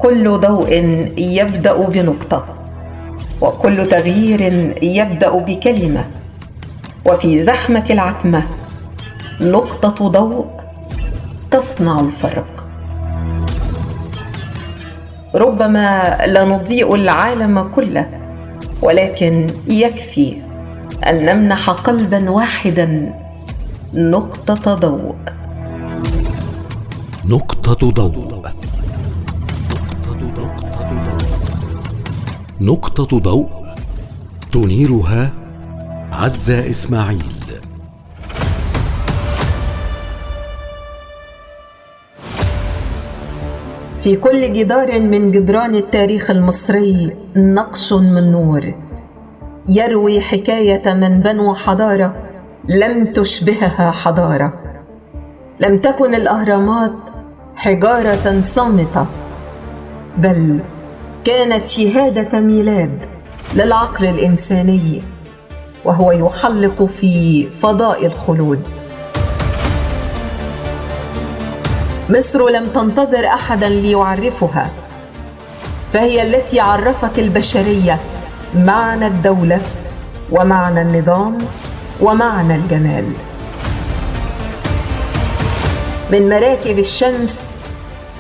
كل ضوء يبدأ بنقطة، وكل تغيير يبدأ بكلمة، وفي زحمة العتمة نقطة ضوء تصنع الفرق. ربما لا نضيء العالم كله، ولكن يكفي أن نمنح قلبا واحدا نقطة ضوء. نقطة ضوء. نقطة ضوء تنيرها عزة إسماعيل. في كل جدار من جدران التاريخ المصري نقش من نور يروي حكاية من بنوا حضارة لم تشبهها حضارة. لم تكن الأهرامات حجارة صامتة، بل كانت شهادة ميلاد للعقل الإنساني، وهو يحلق في فضاء الخلود. مصر لم تنتظر أحداً ليعرفها، فهي التي عرفت البشرية معنى الدولة ومعنى النظام ومعنى الجمال. من مراكب الشمس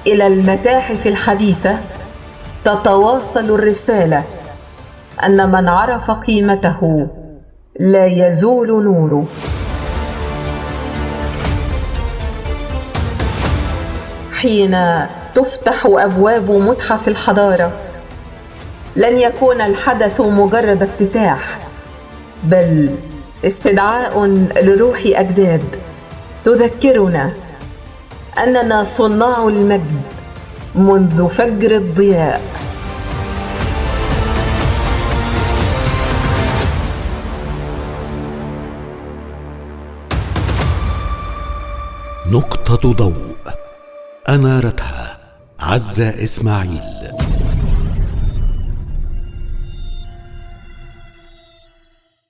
إلى المتاحف الحديثة تتواصل الرسالة أن من عرف قيمته لا يزول نوره. حين تفتح أبواب متحف الحضارة لن يكون الحدث مجرد افتتاح، بل استدعاء لروح أجداد تذكرنا أننا صناع المجد منذ فجر الضياء. نقطة ضوء أنارتها عزة إسماعيل.